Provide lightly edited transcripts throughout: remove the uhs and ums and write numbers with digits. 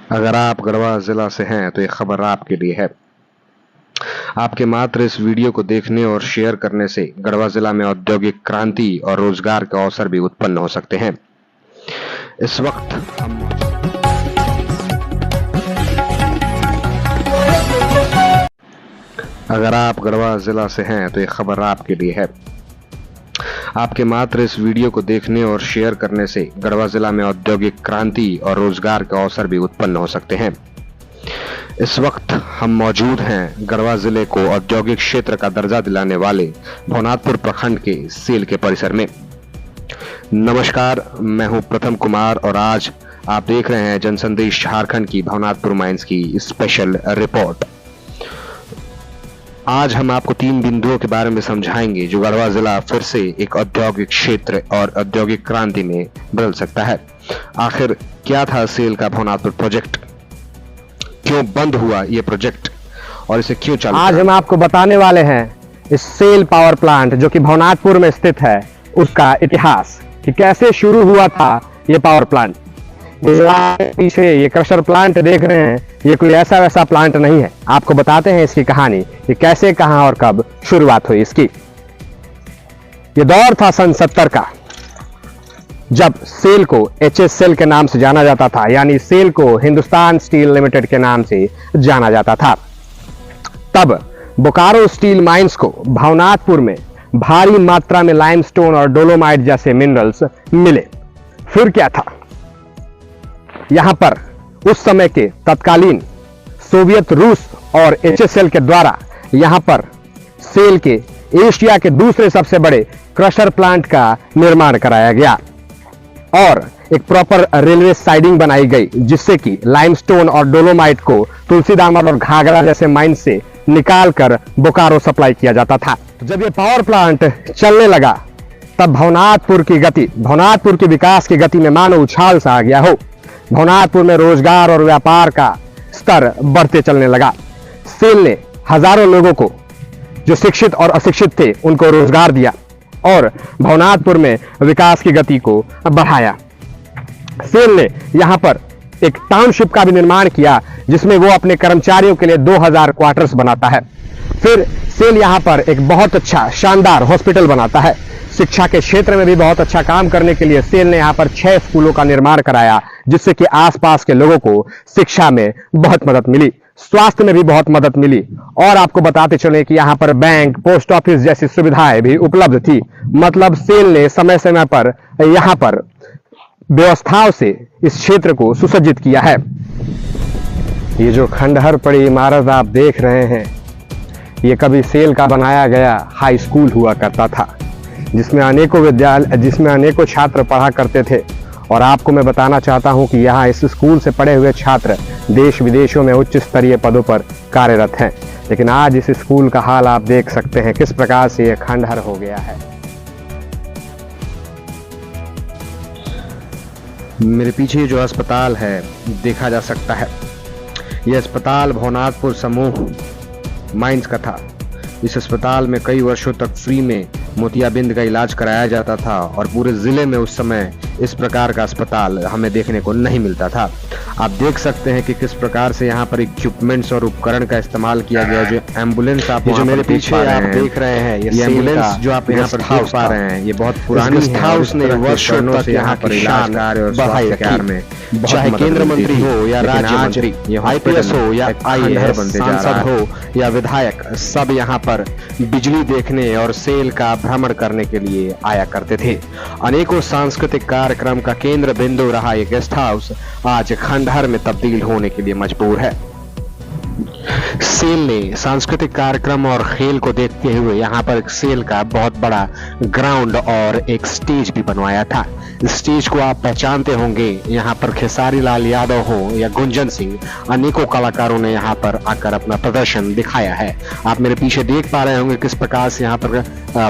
अगर आप गढ़वा जिला से हैं तो ये खबर आपके लिए है। आपके मात्र इस वीडियो को देखने और शेयर करने से गढ़वा जिला में औद्योगिक क्रांति और रोजगार के अवसर भी उत्पन्न हो सकते हैं। इस वक्त हम अगर आप गढ़वा जिला से हैं तो ये खबर आपके लिए है। आपके मात्र इस वीडियो को देखने और शेयर करने से गढ़वा जिला में औद्योगिक क्रांति और रोजगार के अवसर भी उत्पन्न हो सकते हैं। इस वक्त हम मौजूद हैं गढ़वा जिले को औद्योगिक क्षेत्र का दर्जा दिलाने वाले भवनाथपुर प्रखंड के सेल के परिसर में। नमस्कार, मैं हूं प्रथम कुमार और आज आप देख रहे हैं जनसंदेश झारखंड की भवनाथपुर माइंस की स्पेशल रिपोर्ट। आज हम आपको 3 बिंदुओं के बारे में समझाएंगे जो गढ़वा जिला फिर से एक औद्योगिक क्षेत्र और औद्योगिक क्रांति में बदल सकता है। आखिर क्या था सेल का भवनाथपुर प्रोजेक्ट, क्यों बंद हुआ ये प्रोजेक्ट और इसे क्यों चल आज हम आपको बताने वाले हैं इस सेल पावर प्लांट जो कि भवनाथपुर में स्थित है उसका इतिहास, कि कैसे शुरू हुआ था ये पावर प्लांट। पीछे ये क्रशर प्लांट देख रहे हैं, ये कोई ऐसा वैसा प्लांट नहीं है। आपको बताते हैं इसकी कहानी, कि कैसे, कहां और कब शुरुआत हुई इसकी। ये दौर था सन 70 का, जब सेल को एचएस सेल के नाम से जाना जाता था, यानी सेल को हिंदुस्तान स्टील लिमिटेड के नाम से जाना जाता था। तब बोकारो स्टील माइंस को भवनाथपुर में भारी मात्रा में लाइमस्टोन और डोलोमाइट जैसे मिनरल्स मिले। फिर क्या था, यहां पर उस समय के तत्कालीन सोवियत रूस और एचएसएल के द्वारा यहां पर सेल के एशिया के दूसरे सबसे बड़े क्रशर प्लांट का निर्माण कराया गया और एक प्रॉपर रेलवे साइडिंग बनाई गई, जिससे कि लाइमस्टोन और डोलोमाइट को तुलसीदामन और घाघरा जैसे माइन से निकालकर बोकारो सप्लाई किया जाता था। जब ये पावर प्लांट चलने लगा तब भवनाथपुर की विकास की गति में मानो उछाल सा आ गया हो। भवनाथपुर में रोजगार और व्यापार का स्तर बढ़ते चलने लगा। सेल ने हजारों लोगों को, जो शिक्षित और अशिक्षित थे, उनको रोजगार दिया और भवनाथपुर में विकास की गति को बढ़ाया। सेल ने यहां पर एक टाउनशिप का भी निर्माण किया, जिसमें वो अपने कर्मचारियों के लिए 2000 क्वार्टर्स बनाता है। फिर सेल यहां पर एक बहुत अच्छा शानदार हॉस्पिटल बनाता है। शिक्षा के क्षेत्र में भी बहुत अच्छा काम करने के लिए सेल ने यहां पर 6 स्कूलों का निर्माण कराया, जिससे कि आसपास के लोगों को शिक्षा में बहुत मदद मिली, स्वास्थ्य में भी बहुत मदद मिली। और आपको बताते चले कि यहां पर बैंक, पोस्ट ऑफिस जैसी सुविधाएं भी उपलब्ध थी। मतलब सेल ने समय समय पर यहां पर व्यवस्थाओं से इस क्षेत्र को सुसज्जित किया है। ये जो खंडहर पड़ी इमारत आप देख रहे हैं, ये कभी सेल का बनाया गया हाई स्कूल हुआ करता था, जिसमें अनेकों छात्र पढ़ा करते थे। और आपको मैं बताना चाहता हूं कि यहाँ इस स्कूल से पढ़े हुए छात्र देश विदेशों में उच्च स्तरीय पदों पर कार्यरत हैं। लेकिन आज इस स्कूल का हाल आप देख सकते हैं, किस प्रकार से यह खंडहर हो गया है। मेरे पीछे जो अस्पताल है देखा जा सकता है, यह अस्पताल भवनाथपुर समूह माइंस का था। इस अस्पताल में कई वर्षों तक फ्री में मोतियाबिंद का इलाज कराया जाता था और पूरे जिले में उस समय इस प्रकार का अस्पताल हमें देखने को नहीं मिलता था। आप देख सकते हैं कि किस प्रकार से यहाँ पर इक्विपमेंट्स और उपकरण का इस्तेमाल किया गया। जो एम्बुलेंस आप जो मेरे पीछे आप देख रहे हैं, ये एम्बुलेंस जो आप यहाँ पर देख पा रहे हैं, ये बहुत पुरानी है। हाउस ने वर्षों से यहाँ पर इलाज कार्य और स्वास्थ्य कार्य में, चाहे केंद्र मंत्री हो या राज्य मंत्री, आईपीएस हो या आईएएस, सांसद हो या विधायक, सब यहाँ पर बिजली देखने और सेल का भ्रमण करने के लिए आया करते थे। अनेकों सांस्कृतिक कार्यक्रम का केंद्र बिंदु रहा ये गेस्ट हाउस आज खंडहर में तब्दील होने के लिए मजबूर है। सेल ने सांस्कृतिक कार्यक्रम और खेल को देखते हुए यहाँ पर एक सेल का बहुत बड़ा ग्राउंड और एक स्टेज भी बनवाया था। स्टेज को आप पहचानते होंगे, यहाँ पर खेसारी लाल यादव हो या गुंजन सिंह, अनेकों कलाकारों ने यहाँ पर आकर अपना प्रदर्शन दिखाया है। आप मेरे पीछे देख पा रहे होंगे किस प्रकार से यहाँ पर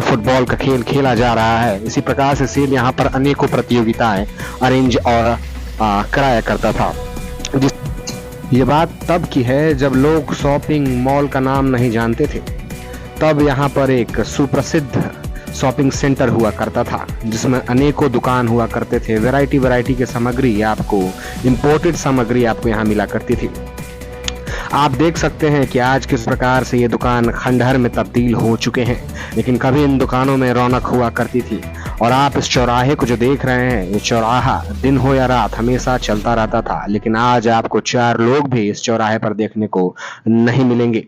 फुटबॉल का खेल खेला जा रहा है। इसी प्रकार से सेल यहाँ पर अनेकों प्रतियोगिताएं अरेंज और कराया करता था। ये बात तब की है जब लोग शॉपिंग मॉल का नाम नहीं जानते थे। तब यहाँ पर एक सुप्रसिद्ध शॉपिंग सेंटर हुआ करता था, जिसमें अनेकों दुकान हुआ करते थे। वैरायटी की सामग्री आपको, इंपोर्टेड सामग्री आपको यहाँ मिला करती थी। आप देख सकते हैं कि आज किस प्रकार से ये दुकान खंडहर में तब्दील हो चुके हैं, लेकिन कभी इन दुकानों में रौनक हुआ करती थी। और आप इस चौराहे को जो देख रहे हैं, ये चौराहा दिन हो या रात हमेशा चलता रहता था, लेकिन आज आपको 4 लोग भी इस चौराहे पर देखने को नहीं मिलेंगे।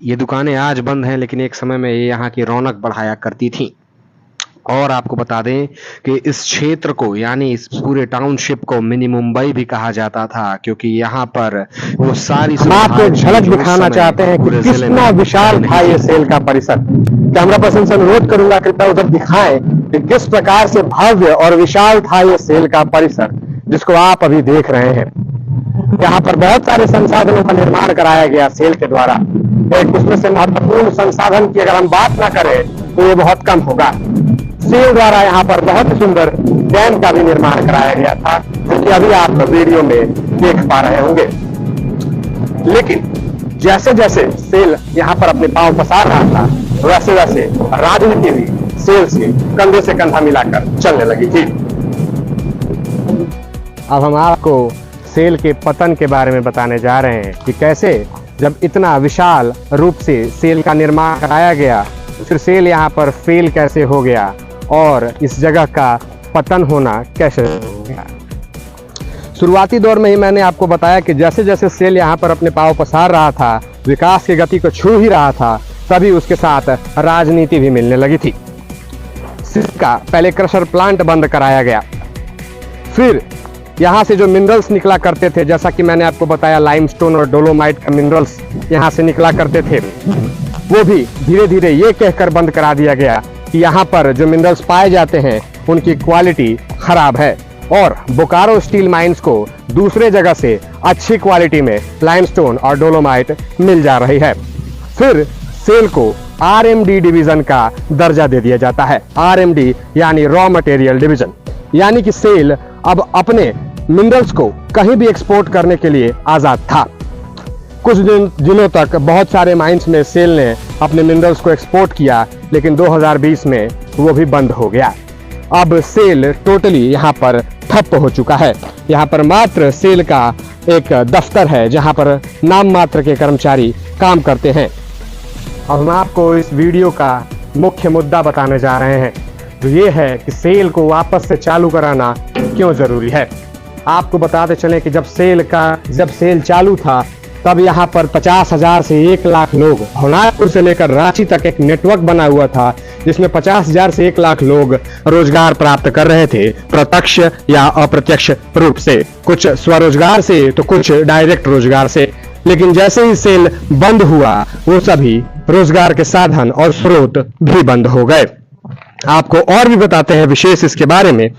ये दुकानें आज बंद हैं, लेकिन एक समय में ये यहाँ की रौनक बढ़ाया करती थी। और आपको बता दें कि इस क्षेत्र को, यानी इस पूरे टाउनशिप को मिनी मुंबई भी कहा जाता था, क्योंकि यहाँ पर वो सारी हम आपको एक झलक दिखाना चाहते हैं कि कितना विशाल था ये सेल का परिसर। कैमरा पर्सन से अनुरोध करूंगा कृपया उधर दिखाएं कि किस प्रकार से भव्य और विशाल था ये सेल का परिसर, जिसको आप अभी देख रहे हैं। यहाँ पर बहुत सारे संसाधनों का निर्माण कराया गया सेल के द्वारा। एक उसमें से महत्वपूर्ण संसाधन की अगर हम बात ना करें तो ये बहुत कम होगा। सेल द्वारा यहाँ पर बहुत सुंदर डैम का भी निर्माण कराया गया था, जो कि अभी आप वीडियो में देख पा रहे होंगे। लेकिन जैसे जैसे सेल यहाँ पर अपने पांव पसार रहा था, वैसे वैसे राजनीति भी सेल से कंधे से कंधा मिलाकर चलने लगी थी। अब हम आपको सेल के पतन के बारे में बताने जा रहे हैं कि कैसे जब इतना विशाल रूप से सेल का निर्माण कराया गया, फिर सेल यहाँ पर फेल कैसे हो गया और इस जगह का पतन होना कैसे हो गया। शुरुआती दौर में ही मैंने आपको बताया कि जैसे जैसे सेल यहाँ पर अपने पांव पसार रहा था, विकास की गति को छू ही रहा था, तभी उसके साथ राजनीति भी मिलने लगी थी। इसका पहले क्रशर प्लांट बंद कराया गया, फिर यहाँ से जो मिनरल्स निकला करते थे, जैसा कि मैंने आपको बताया लाइमस्टोन और डोलोमाइट का मिनरल्स यहाँ से निकला करते थे, वो भी धीरे धीरे ये कहकर बंद करा दिया गया कि यहाँ पर जो मिनरल्स पाए जाते हैं उनकी क्वालिटी खराब है, और बोकारो स्टील माइंस को दूसरे जगह से अच्छी क्वालिटी में लाइमस्टोन और डोलोमाइट मिल जा रही है। फिर सेल को आरएमडी डिवीजन का दर्जा दे दिया जाता है। आरएमडी यानी रॉ मटेरियल डिवीजन, यानी कि सेल अब अपने मिनरल्स को कहीं भी एक्सपोर्ट करने के लिए आजाद था। कुछ दिनों तक बहुत सारे माइंस में सेल ने अपने मिनरल्स को एक्सपोर्ट किया, लेकिन 2020 में वो भी बंद हो गया। अब सेल टोटली यहाँ पर ठप हो चुका है। यहाँ पर मात्र सेल का एक दफ्तर है, जहाँ पर नाम मात्र के कर्मचारी काम करते हैं। अब हम आपको इस वीडियो का मुख्य मुद्दा बताने जा रहे हैं, तो ये है कि सेल को वापस से चालू कराना क्यों जरूरी है। आपको बताते चलें कि जब सेल चालू था, तब यहाँ पर 50,000 से 1 लाख लोग, भवनाथपुर से लेकर रांची तक एक नेटवर्क बना हुआ था, जिसमें 50,000 से 1 लाख लोग रोजगार प्राप्त कर रहे थे, प्रत्यक्ष या अप्रत्यक्ष रूप से, कुछ स्वरोजगार से तो कुछ डायरेक्ट रोजगार से। लेकिन जैसे ही सेल बंद हुआ, वो सभी रोजगार के साधन और स्रोत भी बंद हो गए। आपको और भी बताते हैं विशेष इसके बारे में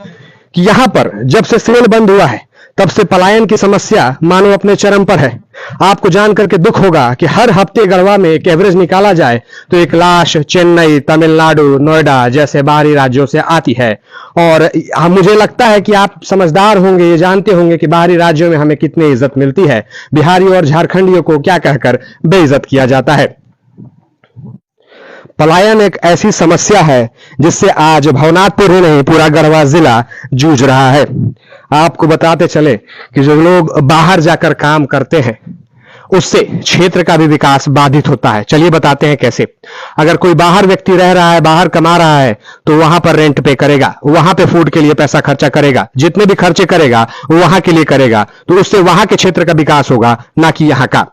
कि यहाँ पर जब से सेल बंद हुआ है, तब से पलायन की समस्या मानो अपने चरम पर है। आपको जान करके दुख होगा कि हर हफ्ते गढ़वा में एक एवरेज निकाला जाए तो एक लाश चेन्नई, तमिलनाडु, नोएडा जैसे बाहरी राज्यों से आती है। और मुझे लगता है कि आप समझदार होंगे, ये जानते होंगे कि बाहरी राज्यों में हमें कितनी इज्जत मिलती है। बिहारी और झारखंडियों को क्या कहकर बेइज्जत किया जाता है। पलायन एक ऐसी समस्या है जिससे आज भवनाथपुर ही नहीं, पूरा गढ़वा जिला जूझ रहा है। आपको बताते चले कि जो लोग बाहर जाकर काम करते हैं, उससे क्षेत्र का भी विकास बाधित होता है। चलिए बताते हैं कैसे। अगर कोई बाहर व्यक्ति रह रहा है, बाहर कमा रहा है, तो वहां पर रेंट पे करेगा, वहां पे फूड के लिए पैसा खर्चा करेगा, जितने भी खर्चे करेगा वो वहां के लिए करेगा, तो उससे वहां के क्षेत्र का विकास होगा, ना कि यहाँ का।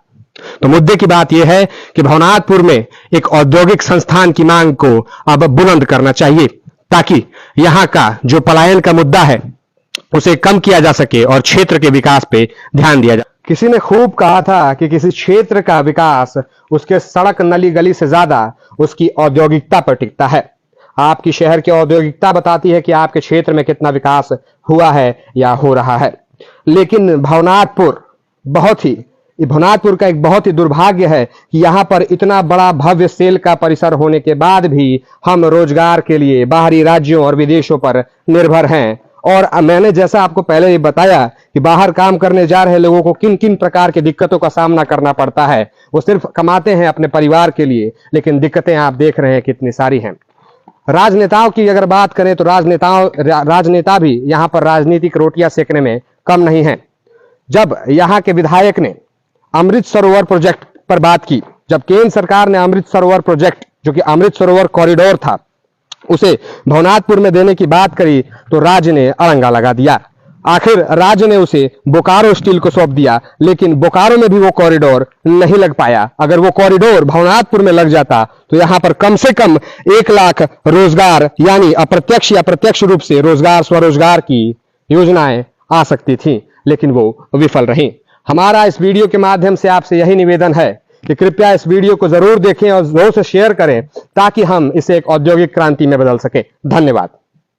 तो मुद्दे की बात यह है कि भवनाथपुर में एक औद्योगिक संस्थान की मांग को अब बुलंद करना चाहिए, ताकि यहां का जो पलायन का मुद्दा है उसे कम किया जा सके और क्षेत्र के विकास पे ध्यान दिया जाए। किसी ने खूब कहा था कि किसी क्षेत्र का विकास उसके सड़क नली गली से ज्यादा उसकी औद्योगिकता पर टिकता है। आपकी शहर की औद्योगिकता बताती है कि आपके क्षेत्र में कितना विकास हुआ है या हो रहा है। लेकिन भवनाथपुर का एक बहुत ही दुर्भाग्य है कि यहाँ पर इतना बड़ा भव्य सेल का परिसर होने के बाद भी हम रोजगार के लिए बाहरी राज्यों और विदेशों पर निर्भर हैं। और मैंने जैसा आपको पहले ही बताया कि बाहर काम करने जा रहे लोगों को किन किन प्रकार की दिक्कतों का सामना करना पड़ता है। वो सिर्फ कमाते हैं अपने परिवार के लिए, लेकिन दिक्कतें आप देख रहे हैं कितनी सारी हैं। राजनेताओं की अगर बात करें तो राजनेता भी यहां पर राजनीतिक रोटियां सेकने में कम नहीं है। जब यहां के विधायक ने अमृत सरोवर प्रोजेक्ट पर बात की, जब केंद्र सरकार ने अमृत सरोवर प्रोजेक्ट जो कि अमृत सरोवर कॉरिडोर था उसे भवनाथपुर में देने की बात करी तो राज्य ने अड़ंगा लगा दिया। आखिर राज्य ने उसे बोकारो स्टील को सौंप दिया, लेकिन बोकारो में भी वो कॉरिडोर नहीं लग पाया। अगर वो कॉरिडोर भवनाथपुर में लग जाता तो यहां पर कम से कम 1 लाख रोजगार यानी अप्रत्यक्ष या प्रत्यक्ष रूप से रोजगार स्वरोजगार की योजनाएं आ सकती थी, लेकिन वो विफल रही। हमारा इस वीडियो के माध्यम से आपसे यही निवेदन है कि कृपया इस वीडियो को जरूर देखें और जरूर से शेयर करें ताकि हम इसे एक औद्योगिक क्रांति में बदल सके। धन्यवाद।